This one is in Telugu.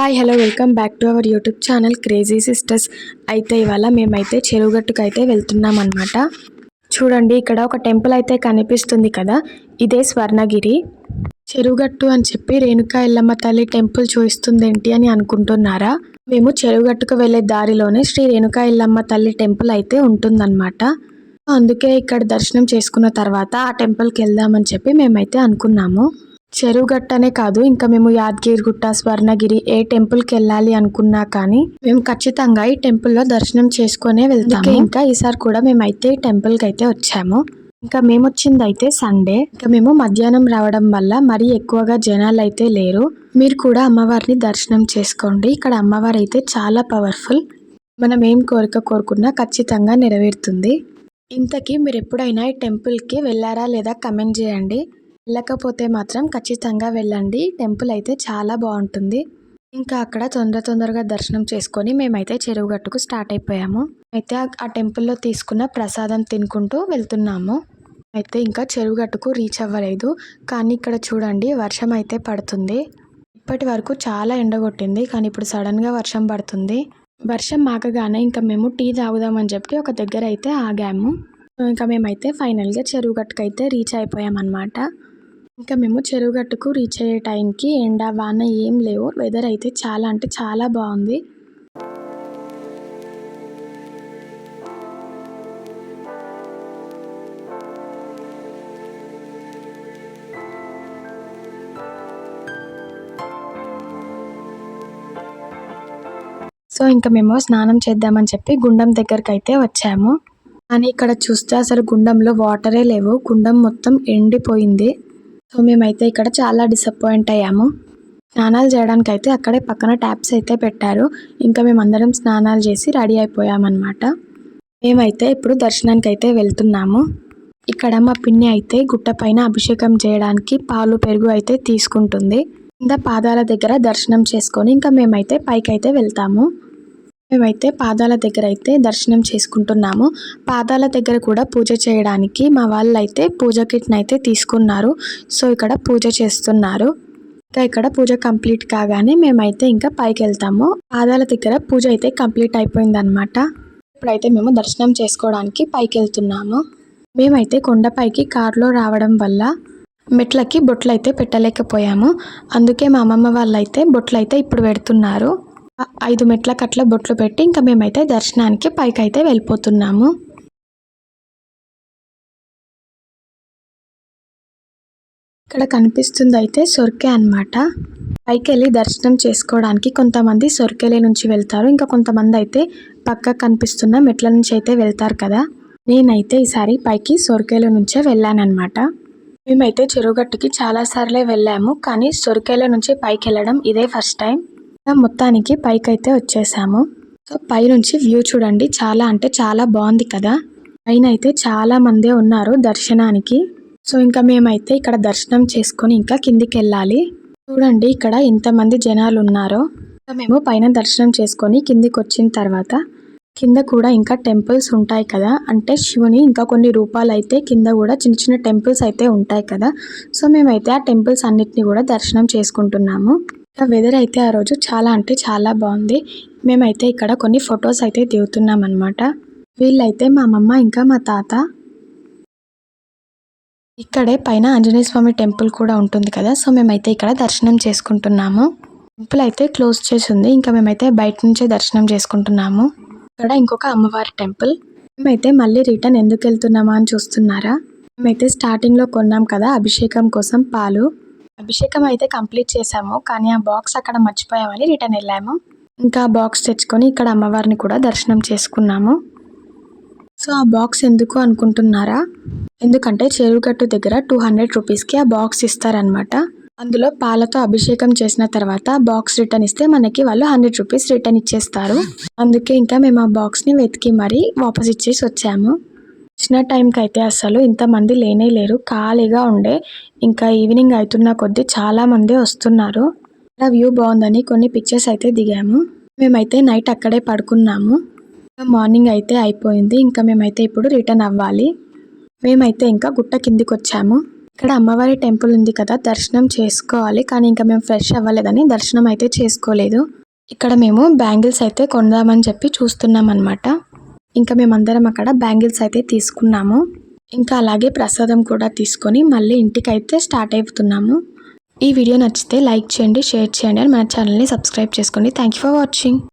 Hi hello welcome back to our YouTube channel crazy sisters. అయితే ఇవాళ మేమైతే చెరువుగట్టుకు అయితే వెళ్తున్నాం అనమాట. చూడండి, ఇక్కడ ఒక టెంపుల్ అయితే కనిపిస్తుంది కదా, ఇదే స్వర్ణగిరి చెరువుగట్టు అని చెప్పి రేణుకా ఎల్లమ్మ తల్లి టెంపుల్ చూపిస్తుంది ఏంటి అని అనుకుంటున్నారా? మేము చెరువుగట్టుకు వెళ్ళే దారిలోనే శ్రీ రేణుకా ఎల్లమ్మ తల్లి టెంపుల్ అయితే ఉంటుందన్నమాట. అందుకే ఇక్కడ దర్శనం చేసుకున్న తర్వాత ఆ టెంపుల్కి వెళ్దామని చెప్పి మేమైతే అనుకున్నాము. చెరువుగట్టనే కాదు, ఇంకా మేము యాదగిరిగుట్ట, స్వర్ణగిరి ఏ టెంపుల్కి వెళ్ళాలి అనుకున్నా కానీ మేము ఖచ్చితంగా ఈ టెంపుల్లో దర్శనం చేసుకునే వెళ్తాము. ఇంకా ఈసారి కూడా మేమైతే ఈ టెంపుల్కి అయితే వచ్చాము. ఇంకా మేము వచ్చింది అయితే సండే. ఇంకా మేము మధ్యాహ్నం రావడం వల్ల మరీ ఎక్కువగా జనాలు అయితే లేరు. మీరు కూడా అమ్మవారిని దర్శనం చేసుకోండి. ఇక్కడ అమ్మవారు అయితే చాలా పవర్ఫుల్. మనం ఏం కోరిక కోరుకున్నా ఖచ్చితంగా నెరవేరుతుంది. ఇంతకీ మీరు ఎప్పుడైనా ఈ టెంపుల్కి వెళ్ళారా లేదా కమెంట్ చేయండి. వెళ్ళకపోతే మాత్రం ఖచ్చితంగా వెళ్ళండి. టెంపుల్ అయితే చాలా బాగుంటుంది. ఇంకా అక్కడ తొందరగా దర్శనం చేసుకొని మేమైతే చెరువుగట్టుకు స్టార్ట్ అయిపోయాము. అయితే ఆ టెంపుల్లో తీసుకున్న ప్రసాదం తినుకుంటూ వెళ్తున్నాము. అయితే ఇంకా చెరువుగట్టుకు రీచ్ అవ్వలేదు, కానీ ఇక్కడ చూడండి వర్షం అయితే పడుతుంది. ఇప్పటి వరకు చాలా ఎండగొట్టింది, కానీ ఇప్పుడు సడన్గా వర్షం పడుతుంది. వర్షం ఆగగానే ఇంకా మేము టీ తాగుదామని చెప్పి ఒక దగ్గర అయితే ఆగాము. ఇంకా మేమైతే ఫైనల్గా చెరువుగట్టుకు అయితే రీచ్ అయిపోయామన్నమాట. ఇంకా మేము చెరువుగట్టుకు రీచ్ అయ్యే టైంకి ఎండ వాన ఏం లేవు. వెదర్ అయితే చాలా అంటే చాలా బాగుంది. సో ఇంకా మేము స్నానం చేద్దామని చెప్పి గుండం దగ్గరికి అయితే వచ్చాము. కానీ ఇక్కడ చూస్తే అసలు గుండంలో వాటరే లేవు. గుండం మొత్తం ఎండిపోయింది. సో మేమైతే ఇక్కడ చాలా డిసప్పాయింట్ అయ్యాము. స్నానాలు చేయడానికి అయితే అక్కడే పక్కన ట్యాప్స్ అయితే పెట్టారు. ఇంకా మేమందరం స్నానాలు చేసి రెడీ అయిపోయామన్నమాట. మేమైతే ఇప్పుడు దర్శనానికి అయితే వెళ్తున్నాము. ఇక్కడ మా పిన్ని అయితే గుట్ట పైన అభిషేకం చేయడానికి పాలు పెరుగు అయితే తీసుకుంటుంది. కింద పాదాల దగ్గర దర్శనం చేసుకొని ఇంకా మేమైతే పైకి అయితే వెళ్తాము. మేమైతే పాదాల దగ్గర అయితే దర్శనం చేసుకుంటున్నాము. పాదాల దగ్గర కూడా పూజ చేయడానికి మా వాళ్ళు అయితే పూజ కిట్ని అయితే తీసుకున్నారు. సో ఇక్కడ పూజ చేస్తున్నారు. ఇంకా ఇక్కడ పూజ కంప్లీట్ కాగానే మేమైతే ఇంకా పైకి వెళ్తాము. పాదాల దగ్గర పూజ అయితే కంప్లీట్ అయిపోయిందనమాట. ఇప్పుడైతే మేము దర్శనం చేసుకోవడానికి పైకి వెళ్తున్నాము. మేమైతే కొండపైకి కారులో రావడం వల్ల మెట్లకి బొట్లు అయితే పెట్టలేకపోయాము. అందుకే మా అమ్మమ్మ వాళ్ళు అయితే బొట్లు అయితే ఇప్పుడు పెడుతున్నారు. 5 మెట్లకు అట్లా బొట్లు పెట్టి ఇంకా మేమైతే దర్శనానికి పైకి అయితే వెళ్ళిపోతున్నాము. ఇక్కడ కనిపిస్తుంది అయితే సొర్కే అన్నమాట. పైకి వెళ్ళి దర్శనం చేసుకోవడానికి కొంతమంది సొర్కేలే నుంచి వెళ్తారు. ఇంకా కొంతమంది అయితే పక్క కనిపిస్తున్న మెట్ల నుంచి అయితే వెళ్తారు కదా. నేనైతే ఈసారి పైకి సొర్కేల నుంచే వెళ్ళానన్నమాట. మేమైతే చెరువుగట్టుకి చాలా సార్లే వెళ్ళాము, కానీ సొర్కేల నుంచి పైకి వెళ్ళడం ఇదే ఫస్ట్ టైం. మొత్తానికి పైకి అయితే వచ్చేసాము. సో పై నుంచి వ్యూ చూడండి, చాలా అంటే చాలా బాగుంది కదా. పైన అయితే చాలా మందే ఉన్నారు దర్శనానికి. సో ఇంకా మేమైతే ఇక్కడ దర్శనం చేసుకొని ఇంకా కిందికి వెళ్ళాలి. చూడండి ఇక్కడ ఎంతమంది జనాలు ఉన్నారో. మేము పైన దర్శనం చేసుకొని కిందికి వచ్చిన తర్వాత కింద కూడా ఇంకా టెంపుల్స్ ఉంటాయి కదా, అంటే శివుని ఇంకా కొన్ని రూపాలు అయితే కింద కూడా చిన్న చిన్న టెంపుల్స్ అయితే ఉంటాయి కదా. సో మేమైతే ఆ టెంపుల్స్ అన్నిటిని కూడా దర్శనం చేసుకుంటున్నాము. వెదర్ అయితే ఆ రోజు చాలా అంటే చాలా బాగుంది. మేమైతే ఇక్కడ కొన్ని ఫొటోస్ అయితే దిగుతున్నాం అన్నమాట. వీళ్ళైతే మా అమ్మమ్మ ఇంకా మా తాత. ఇక్కడే పైన ఆంజనేయ స్వామి టెంపుల్ కూడా ఉంటుంది కదా. సో మేమైతే ఇక్కడ దర్శనం చేసుకుంటున్నాము. టెంపుల్ అయితే క్లోజ్ చేసి ఉంది. ఇంకా మేమైతే బయట నుంచే దర్శనం చేసుకుంటున్నాము. ఇక్కడ ఇంకొక అమ్మవారి టెంపుల్. మేమైతే మళ్ళీ రిటర్న్ ఎందుకు వెళ్తున్నామా అని చూస్తున్నారా? మేమైతే స్టార్టింగ్లో కొన్నాం కదా అభిషేకం కోసం పాలు. అభిషేకం అయితే కంప్లీట్ చేసాము, కానీ ఆ బాక్స్ అక్కడ మర్చిపోయామని రిటర్న్ వెళ్ళాము. ఇంకా బాక్స్ తెచ్చుకొని ఇక్కడ అమ్మవారిని కూడా దర్శనం చేసుకున్నాము. సో ఆ బాక్స్ ఎందుకు అనుకుంటున్నారా? ఎందుకంటే చెరువుగట్టు దగ్గర 200 రూపీస్కి ఆ బాక్స్ ఇస్తారనమాట. అందులో పాలతో అభిషేకం చేసిన తర్వాత బాక్స్ రిటర్న్ ఇస్తే మనకి వాళ్ళు 100 రూపీస్ రిటర్న్ ఇచ్చేస్తారు. అందుకే ఇంకా మేము ఆ బాక్స్ని వెతికి మరీ వాపస్ ఇచ్చేసి వచ్చాము. వచ్చిన టైంకి అయితే అసలు ఇంతమంది లేనే లేరు, ఖాళీగా ఉండే. ఇంకా ఈవినింగ్ అవుతున్న కొద్దీ చాలా మంది వస్తున్నారు. వ్యూ బాగుందని కొన్ని పిక్చర్స్ అయితే దిగాము. మేమైతే నైట్ అక్కడే పడుకున్నాము. మార్నింగ్ అయితే అయిపోయింది. ఇంకా మేమైతే ఇప్పుడు రిటర్న్ అవ్వాలి. మేమైతే ఇంకా గుట్ట కిందికి వచ్చాము. ఇక్కడ అమ్మవారి టెంపుల్ ఉంది కదా, దర్శనం చేసుకోవాలి. కానీ ఇంకా మేము ఫ్రెష్ అవ్వలేదని దర్శనం అయితే చేసుకోలేదు. ఇక్కడ మేము బ్యాంగిల్స్ అయితే కొందామని చెప్పి చూస్తున్నాం అనమాట. ఇంకా మేమందరం అక్కడ బ్యాంగిల్స్ అయితే తీసుకున్నాము. ఇంకా అలాగే ప్రసాదం కూడా తీసుకొని మళ్ళీ ఇంటికైతే స్టార్ట్ అయిపోతున్నాము. ఈ వీడియో నచ్చితే లైక్ చేయండి, షేర్ చేయండి, అండ్ మన ఛానల్ని సబ్స్క్రైబ్ చేసుకోండి. Thank you for watching.